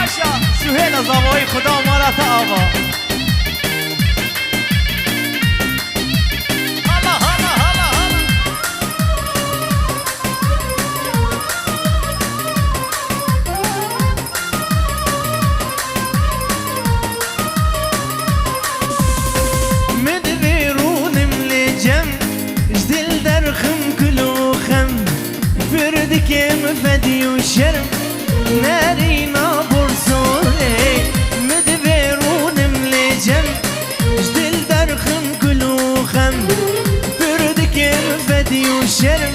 سهيل زاوي خدا مالت آوا هلا هلا هلا هلا مدبرون ملجم جدل درخم كلو خم فردك مفدي وشرم نارينا برسولي مدبرون ملجم جدل درخم كلو خم فردك مفدي وشرم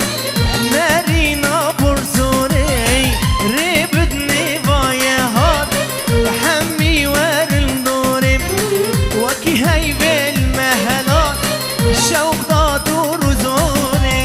نارينا برسولي ريبدني بايا هات حمي ورن دورم وكي هاي بالمهلات شوق دادو رزوني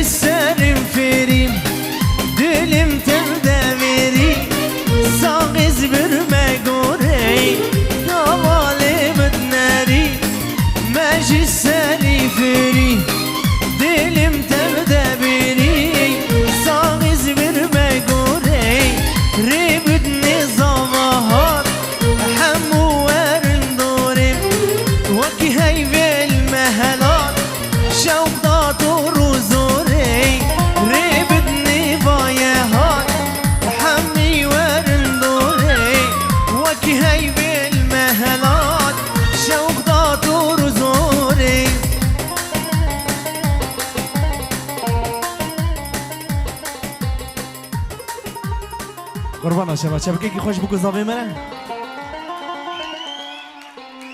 السرم فريم دلم تردمري ساغز برمقوري دوالي مدناري ماجي السري فريم دلم تردمري ساغز برمقوري ريبدني زمهار حمو ورن دورم وكي هاي بالمهلات شوق داتو روزوري ريبدني بايا هات حمي ورن دوري وكي هاي بالمهلات شوق داتو روزوري قربانا شباب شبكيكي خوش بكو زاوي منه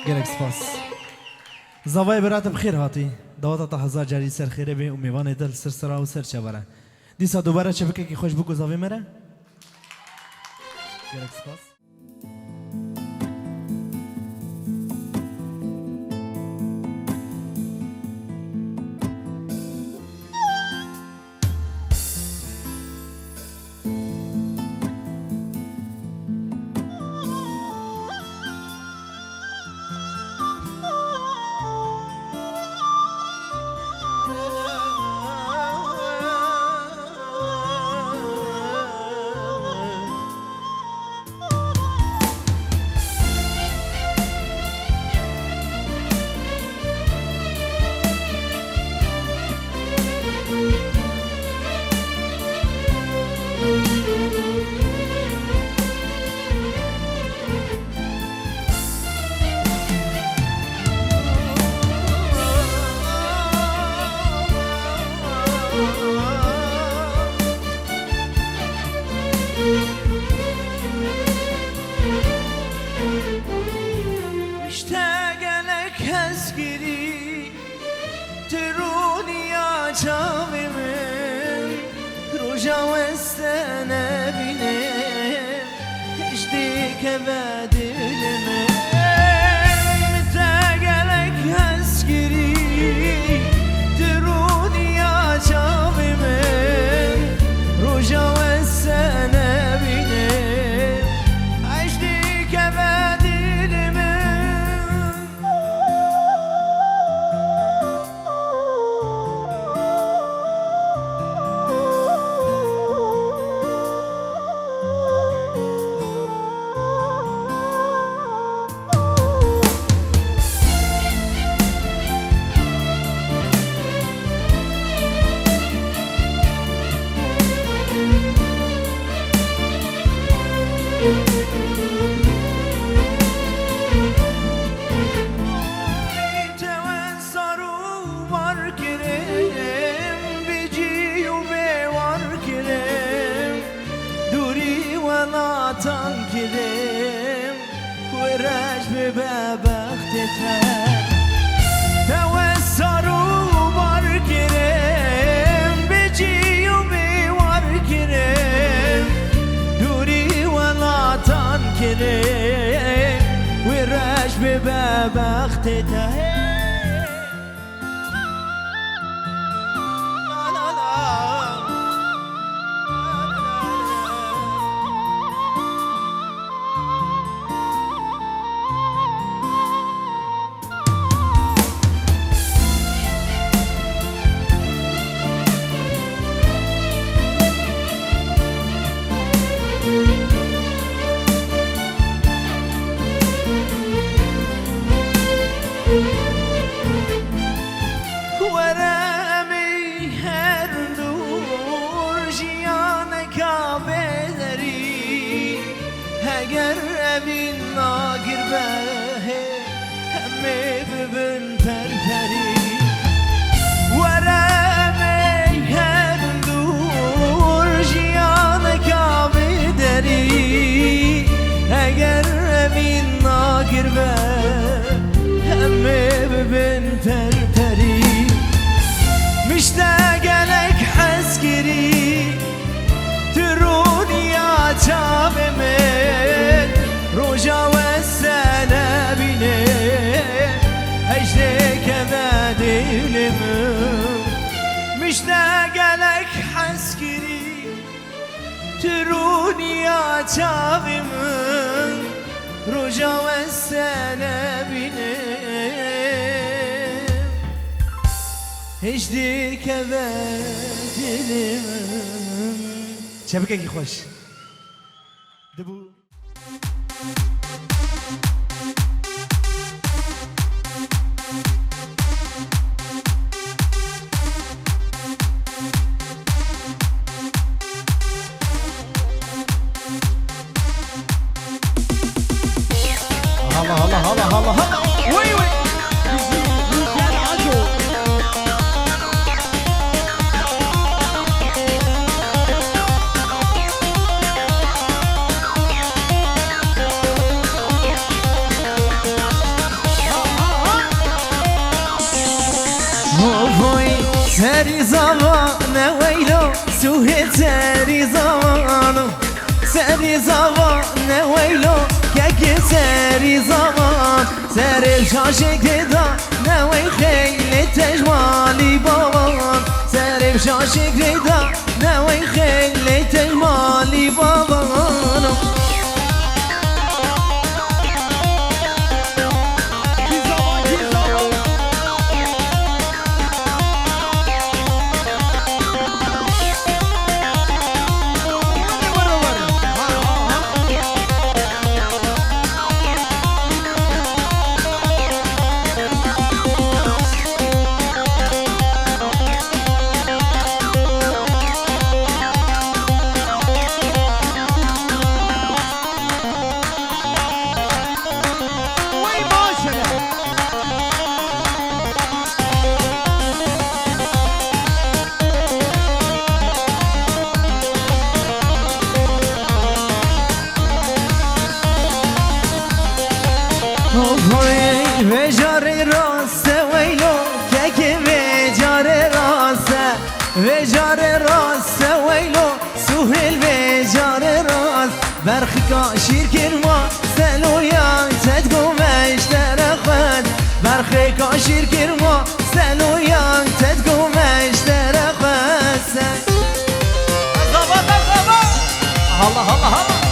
گلک سپاس زاوای برات بخیر هاتی دعوت تا هزار جاری سر خیره به امیوان دل سر سرا و سر چبره دیسا دوباره شبکه کی خوش بکو زاوی مره گلک سپاس به بختتر توسارو بار کرم بجی و بیوار کرم دوری ولاتان کرم و رش به بختتر اگر امین ناگر به همه ببن پرپری ورمی هر دور جیان کامه داری اگر امین ناگر به همه ببن پرپری مشتاقلك حسكري تروني يا من رجا والسنة بني أجلك مدينم مشتاق لك حسكري تروني يا من رجا والسنة بني أجلك مدينم شبكة خوش دبو هلا هلا هلا هلا هلا وي وي سری زمان ویلو سوه سری زمان سری زمان ویلو که سری زمان سری شاشک دا نوی خیلی تجمالی بابان سری شاشک دا نوی خیلی تجمالی بابان وجاره راسته ویلو که وجاره راسته وجاره راسته ویلو سهل وجاره راست برخی کاشیر کرما سلویا تدگمش در خود برخی کاشیر کرما سلویا تدگمش در خود هلا هلا هلا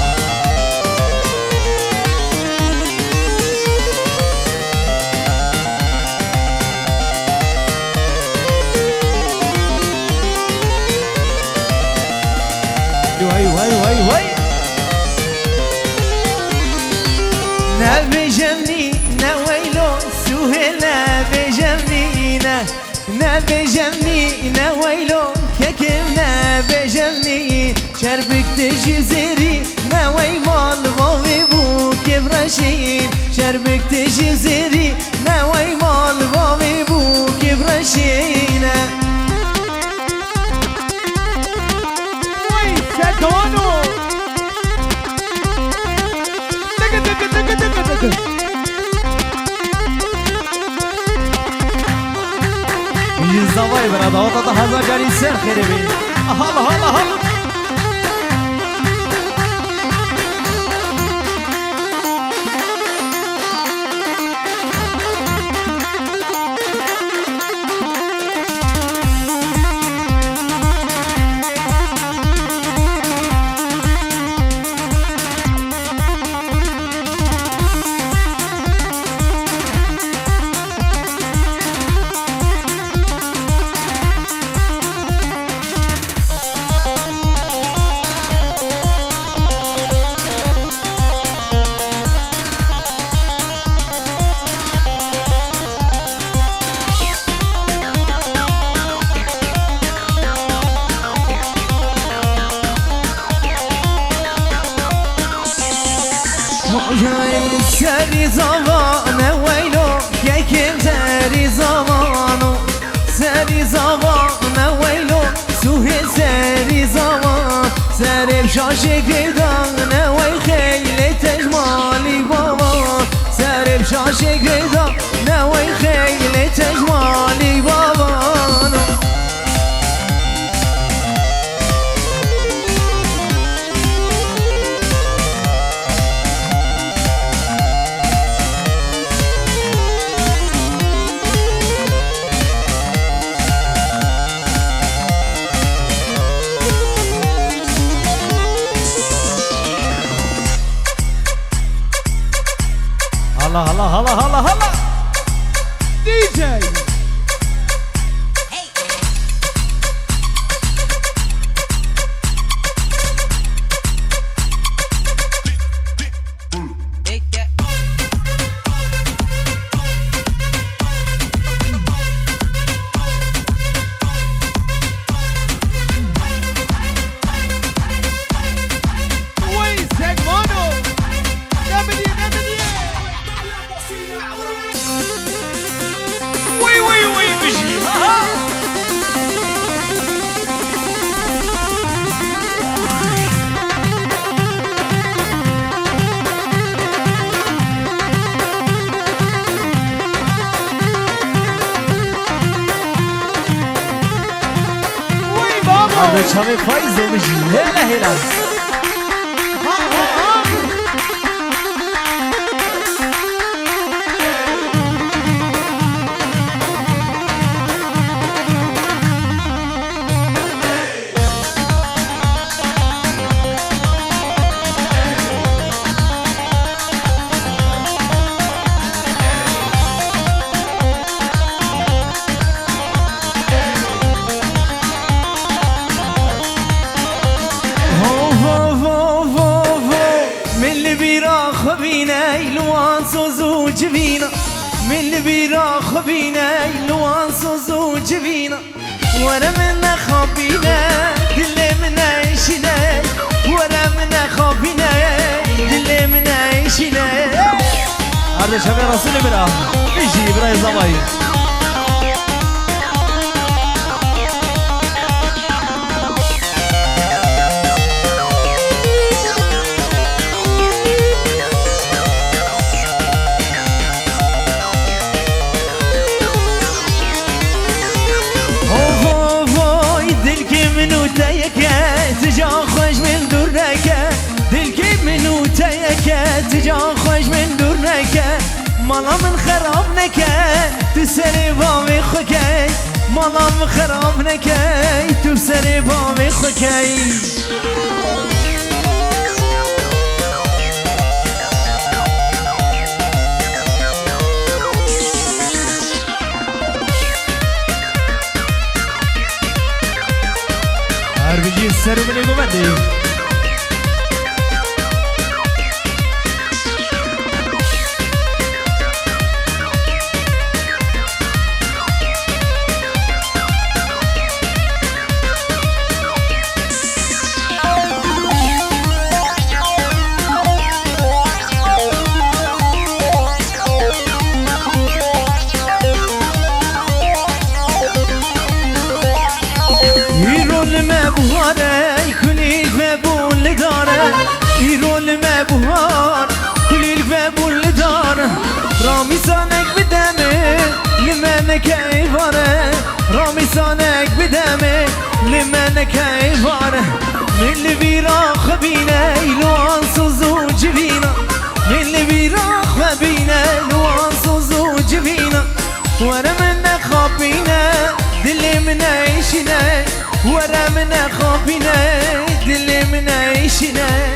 نبجمني نويلو سهل نبجمني نويلو ككم نبجمني شربك تجزري نوي مال بابي بو كبرشين شربك تجزري نوي مال بابي بو كبرشين وي سدونو زوای برا دعوت تا هزار جاری سر خیره بی حالا حالا حالا سری زمان ویلو یکم سری زمانو سری زمان ویلو سوه سری زمان سری بشاشه گردان وی خیلی تجمالی بابا سری بشاشه گردان وی خیلی تجمالی بابا هلا هلا هلا هلا هلا دي جي هذا شامي فايز ومجي هلا هلا من بیرا خبینه لوان سوزو جبینه ورا من خبینه دل من عیشینه ورا من خبینه دل من عیشینه هذا شبه رسول برا بيجي برا زواي تجا خوش من دور نکه دل که منو تیکه تجا خوش من دور نکه مالا من خراب نکه تو سر بام خوکه مالا من خراب نکه تو سر بام خوکه بيجي السرو من يقومدي بهاره کلیل و بول داره ایرول بهار کلیل و بول داره رامی سانک بدمه لمنك ايفانه رامي سانك بدمه لمنك ايفانه من اللي بيراخ بينا لو انصوزو جبينا من اللي بيراخ بينا لو انصوزو جبينا ورا منا خابينا دلي من عيشنا ورا منا خابينا دلي من عيشنا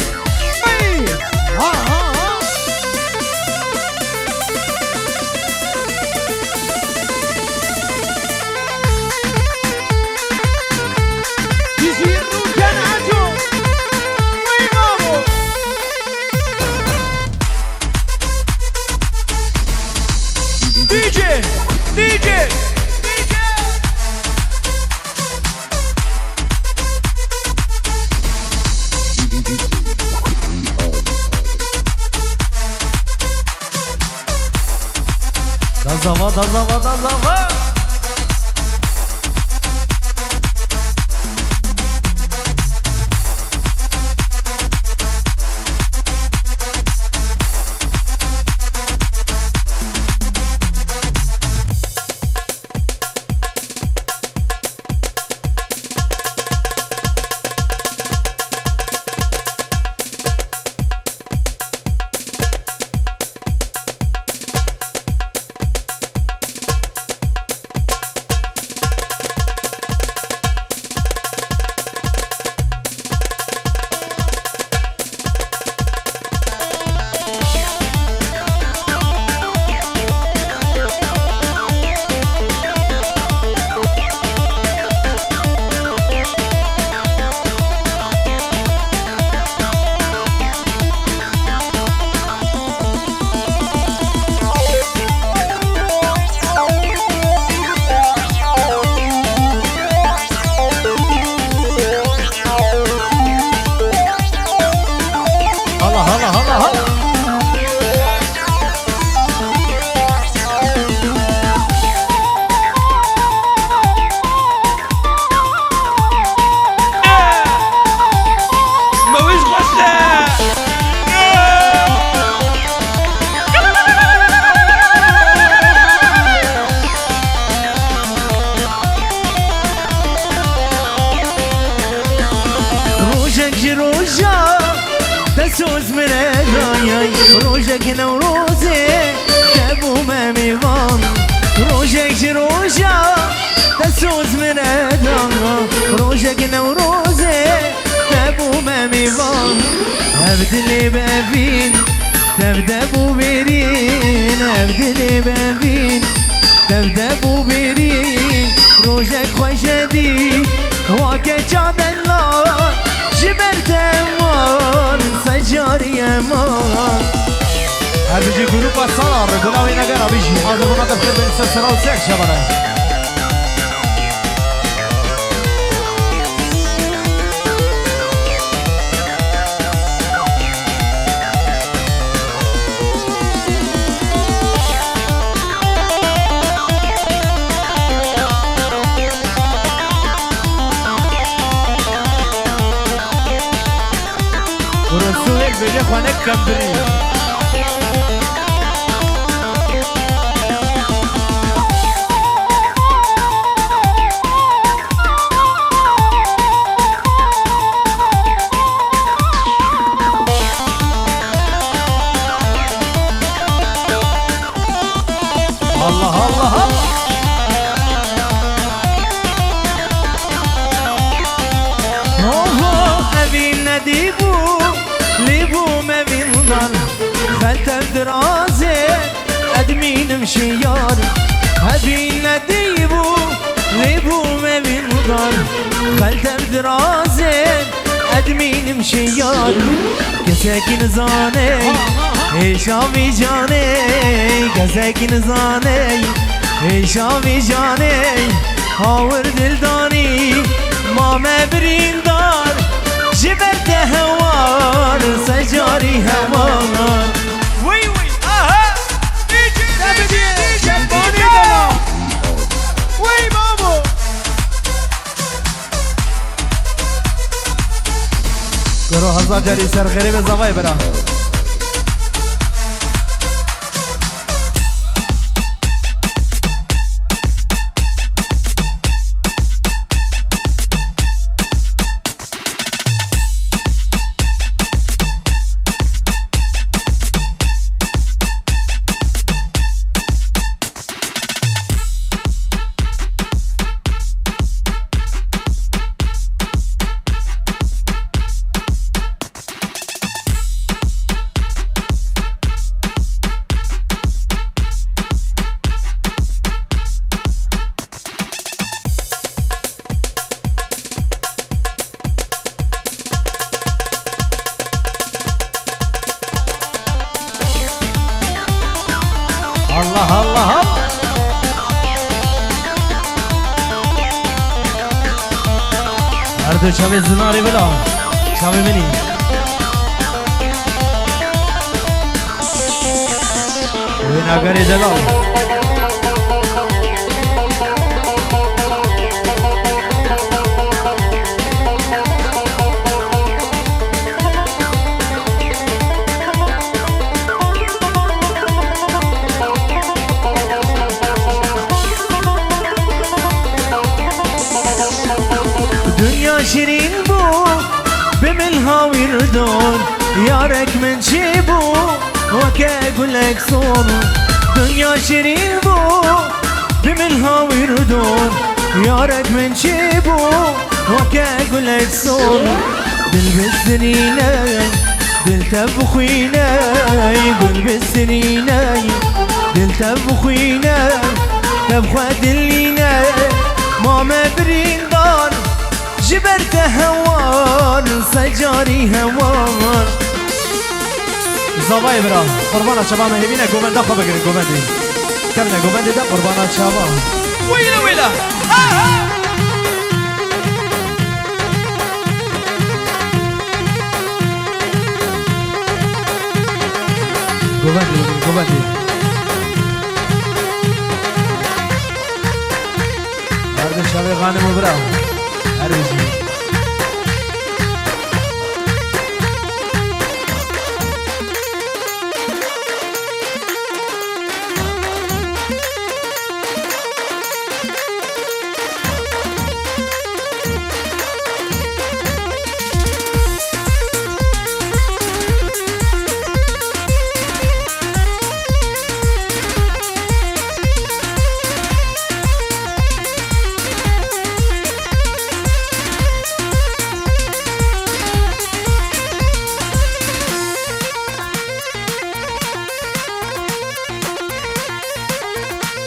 Dazava. سوز من الرايي روجك نوروزي كابو ما ميوان روجك روجا تسوز من الرايي روجك نوروزي كابو ما ميوان ابدلي بابين تبدا بو بيرين ابدلي بابين تبدا بو بيرين روجك خوشدي واكا جاد الله جبرت امان سجاري امان هل بيجي جروب الصلاة بقولوا هنا قرا بيجي هذا هو نقطة في السلسلة وسيك شباب ورسولك بيجي خوانك كمبري الله الله هو أبي نديبو ليبو ما بينضل خلت دراسة أدمين مشيار أبي نديبو ليبو ما بينضل خلت دراسة أدمين مشيار كساكن زاني شامي جاني كساكن زاني شامي جاني هاور دلداني ماما بريندار جبرت هوار سجاري هوار وي وي اها ديجي بوني دلا وي بابو كرو هزار جاري سر غريب زواي برا الله الله الله اردو شبه زناری بلا شبه منی وین اگری دلال dünya şirin bu بملها ويردون يارك من شيبو وكا اقولك صون دنيا شيرين بو بملها ويردون يارك من شيبو وكا اقولك صون دل بالسنيناي دل تبخويناي قل بالسنيناي دل تبخويناي تبخوا دليناي ماما برين دار جبرت هوان سجاري هوان زوای برا قربان شباب هبینه گوبنده خواه بگیرین گوبنده کمنه گوبنده ده قربان شباب ويلا ويلا گوبنده گوبنده مرد شبه غانمو برا هر بجی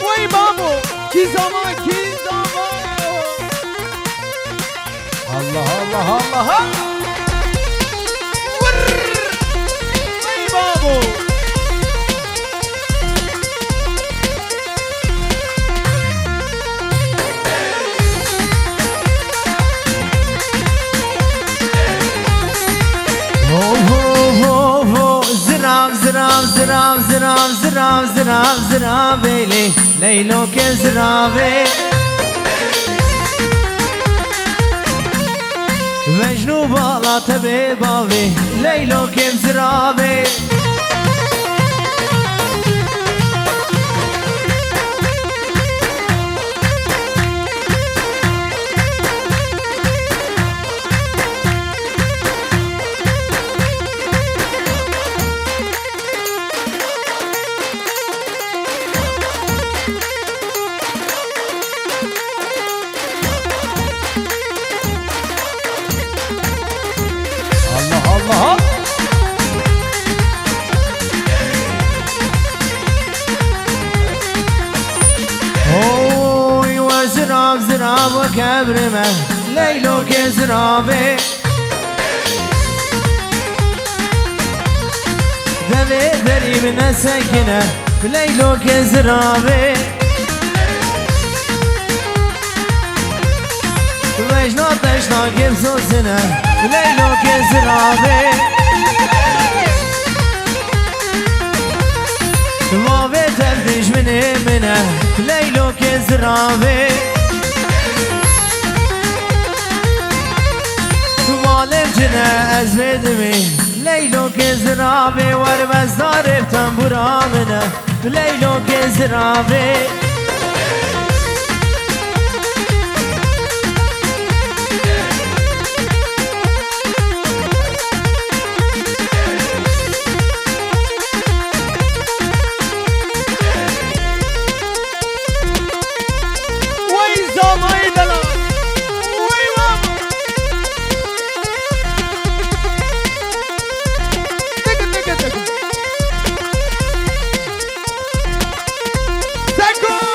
وي بابو كي زمان كي زمان الله الله الله ور وي بابو زرابي ليلو كزرابي مجنو بالا تبي بابي ليلو كزرابي زراب وكبرمه ليلو كزرابي دبي بري من سكنه ليلو كزرابي وجنا تشنا كبسو سنه ليلو كزرابي ما بتردش منه ليلو كزرابي جنا ازمدمي ليلو كزرابي وربز دارب تنبورا منه ليلو كزرابي وي زمان دلال وي بابو تك تك تك سكو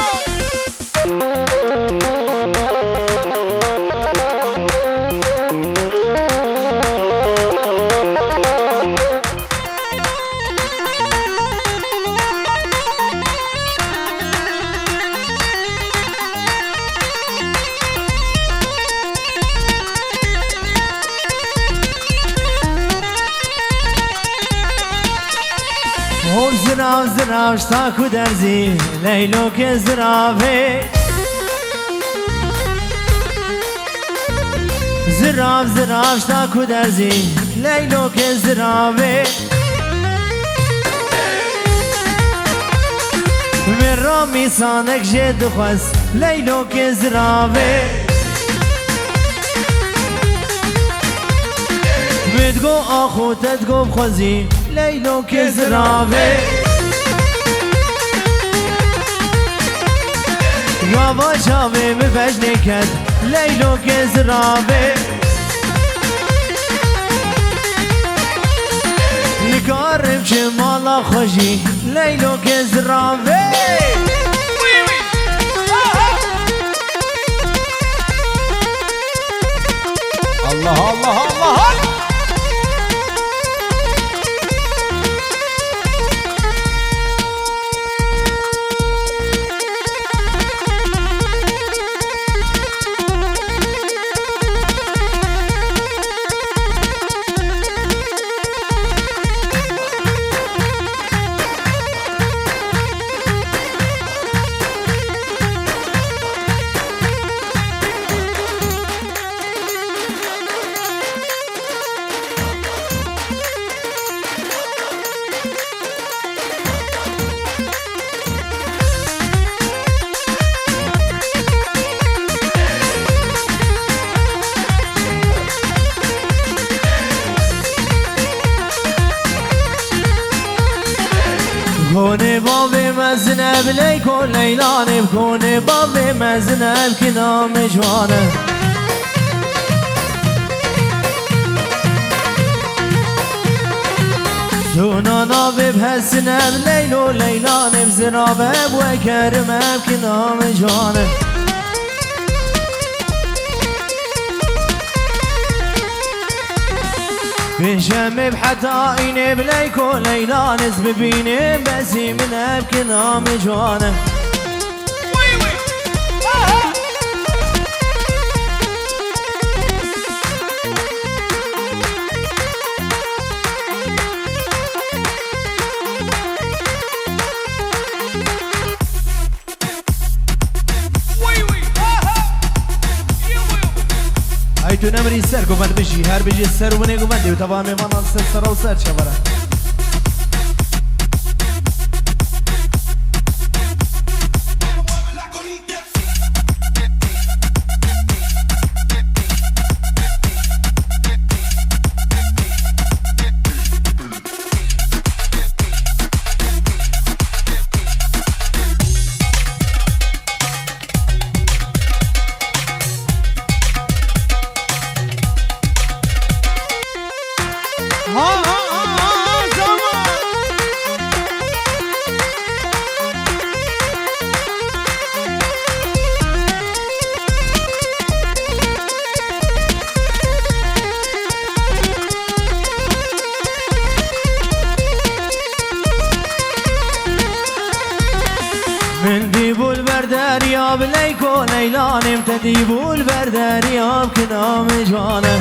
زراف زراف شتاكو درزي ليلوك زرافي زراف زراف شتاكو درزي ليلوك زرافي من رامي صانك جد خس ليلوك زرافي بتقو اخو تتقو بخزي ليلوك زرافي يابا شافي مفجنكت ليلوك زرافي نقرب شمال خوشي ليلوك زرافي الله الله الله كوني بابي مزنب ليكو ليلاني بكوني بابي مزنب كنا مجوانه سونا نابي بهالسنب ليلو ليلاني بزرابه بوكرمه كنا مجوانه بنشم بحتى عيني بليكو ليلانس ببيني بسي من ابكنا مجوانه تو نمری سر گوند بجی هر بجی سر و منی گوند دیو تمام منان سر سر و سر چه برا من ديبو البردرياب ليكو ليلاني متديبو البردرياب كنا مجوانه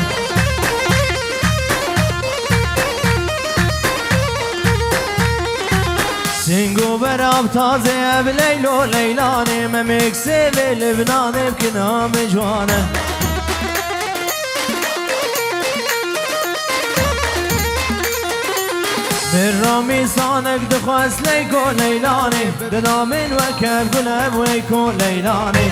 سنگو براب تازه بليلو ليلاني ممكسي لبناني بكنا مجوانه بالرامي صانك دخواس ليكو ليلاني دنامن وكب قلب ويكو ليلاني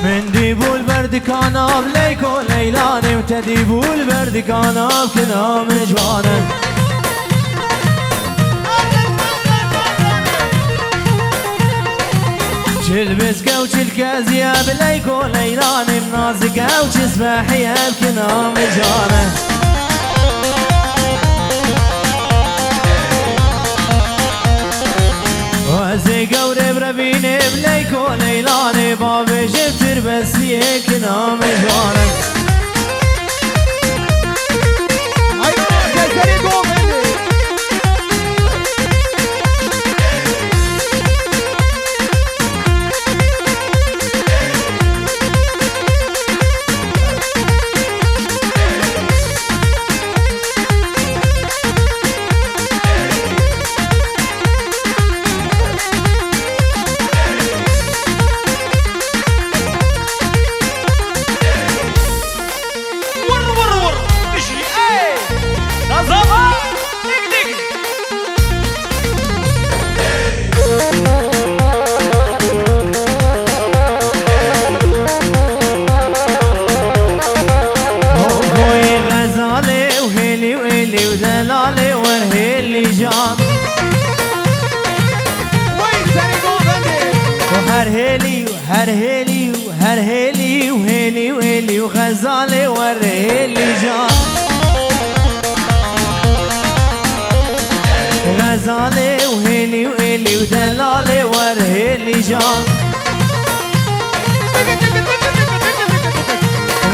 من ديبو البردكاناب ليكو ليلاني وتديبو البردكاناب كنا مجوانه البسكة وشلكازية بلايكو ليلاني منازكة وشسباحية بكنا مجانة وزي قوري بربيني بلايكو ليلاني بابي جبتر بس ليه كنا مجانة هرهلي وهيلي وهيلي وغزالي ورهلي جان غزالي وهيلي وهيلي ودلالي ورهلي جان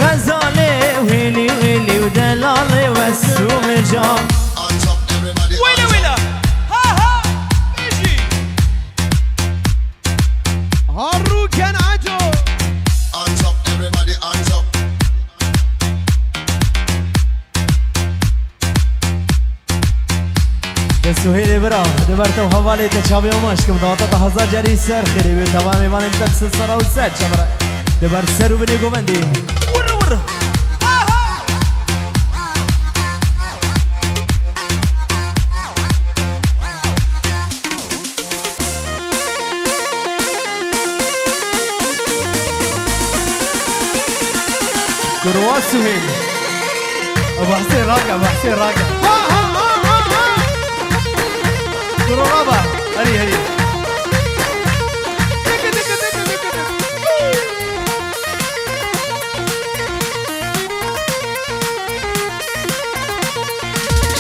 غزالي وهيلي وهيلي ودلالي والسوم جان ويلا ويلا ها ها اجي هارو كان عجو سهيل برا دبرتو حوالی تشابه و مشکم داتا 1000 جری سر خیلی به تمام ایوان تفسیر سرا و سر چمره دبر سر و بنی گوندی ور ور كروا سهيل ابو حسين راقع ابو حسين راقع كروا رابع هري هري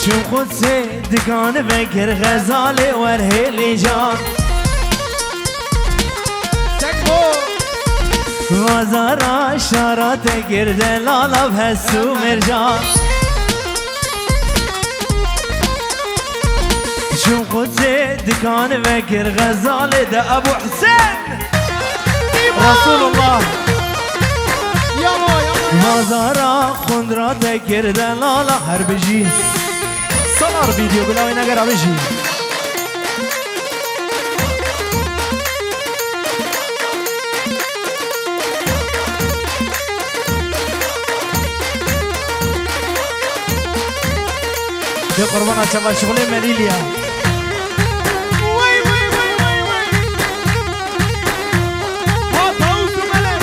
شو قدسي دكان فكر غزالي ورهلي جان وزارا شارات گرد لالا بهسو مرجان شو قدسي دكان فكر غزالي ده ابو حسين رسول الله وزارا خندرات گرد لالا هر بجي صار فيديو بلاوي نقر بجي دي قربانا شباب شغلي مليليا وي وي وي وي وي ها طاووس ملك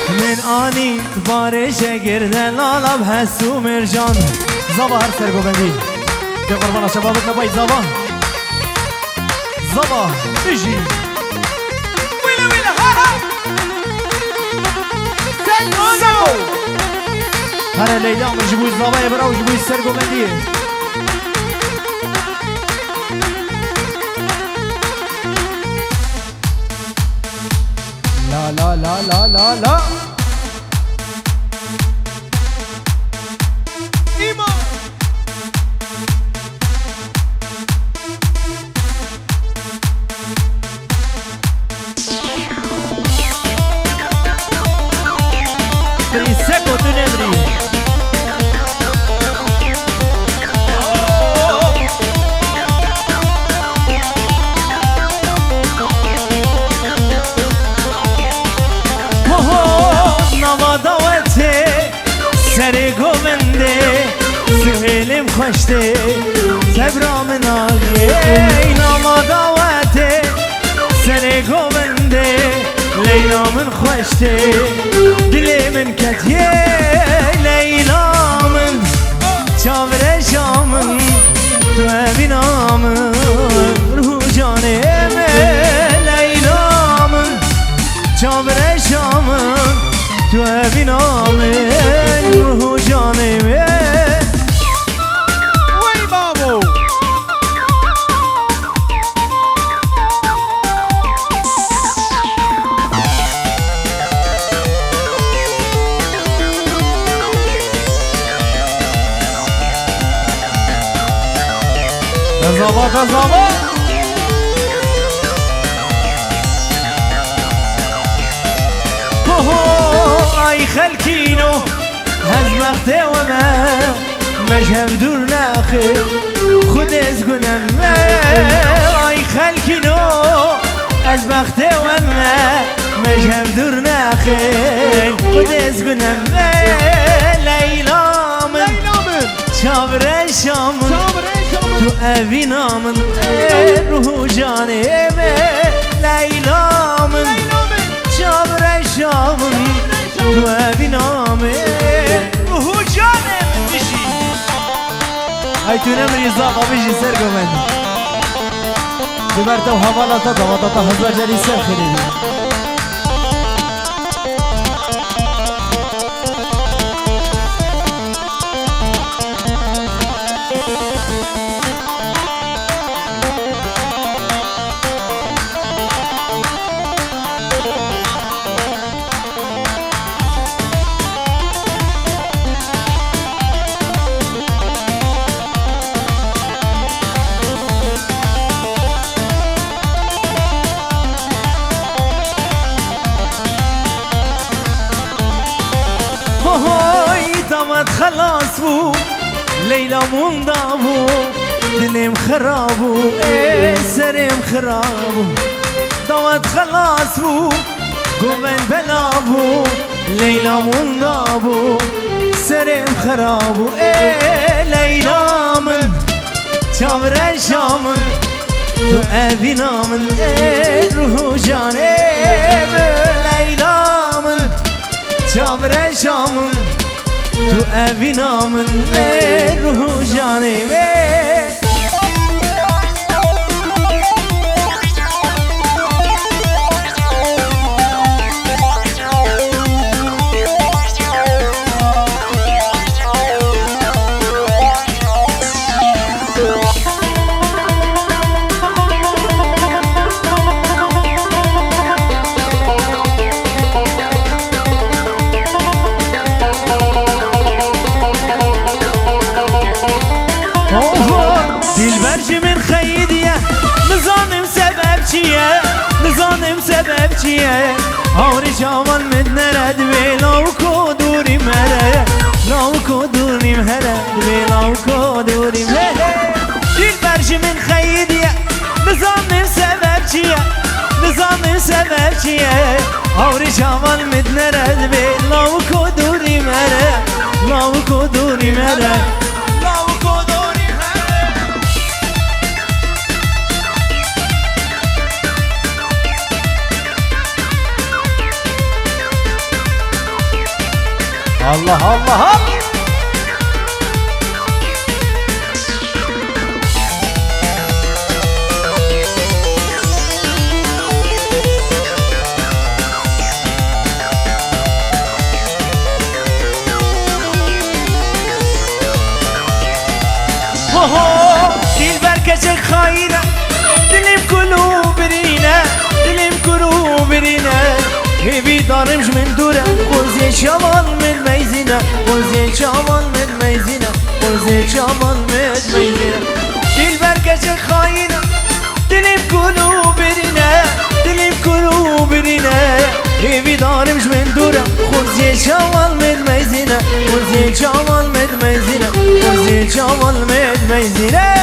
من آني بارش گرد لالا بهسو مرجان زبا هر سرگو بندی دي قربانا شبابتنا باي زبا زبا بجي ويلا ويلا ها ها سنو هر ليلى من جبوي زبا يبرا وجبوي سرگو بندی لا لا لا لا لا لا إيمان Seco tu nebri نواداوته سری گومنده سهیلم خوشته تبرام ناگه نواداوته سری گومنده لیلا من خوشته دلی من کتیه لیلا من چاور شامن تو اوینامن روح جانم لیلامن چابرشامن تو اوینامن روح جانم وای بابو تزابا ای خلکینو از وقت و من مجهم دور نخه خود از گنم ای خلکینو از وقت و من مجهم دور نخه خود از گنم لیلامن چابرشامن تو اوینامن روح جانم لیلامن چابرشامن تو اوینامن روح جانم بشی ای تو نمری زاقا بشی سر گمن ببرده و حوالاتا دواتاتا هزار جری سر خیلی خلاص بو لیلا موندا بو دلم خرابو سرم خرابو دامت خلاص بو گومن بلا بو لیلا موندا بو سرم خرابو لیلا من چابرشامن تو اوینامن روح جانم لیلا من چابرشامن تو اوینامن روح جانم نظانم سبب چیه آوری جوان من نرد وی لاوکو دوری مره لاوکو دوری مره وی لاوکو دوری مره دل برش من خیدیه نظانم سبب چیه نظانم سبب چیه آوری جوان من نرد وی لاوکو دوری مره لاوکو دوری مره لاوکو دوری مره الله الله دل برکشک خاینه دلم کلو برینه دلم کلو برینه هیوی دارمش من دوره خوزی شمال من میزینه خوزی شمال من میزینه خوزی شمال من میزینه دل برکشک خاینه دلم کلو برینه دلم کلو برینه هیوی دارمش من دوره خوزی شمال من میزینه خوزی شمال من میزینه خوزی شمال من میزینه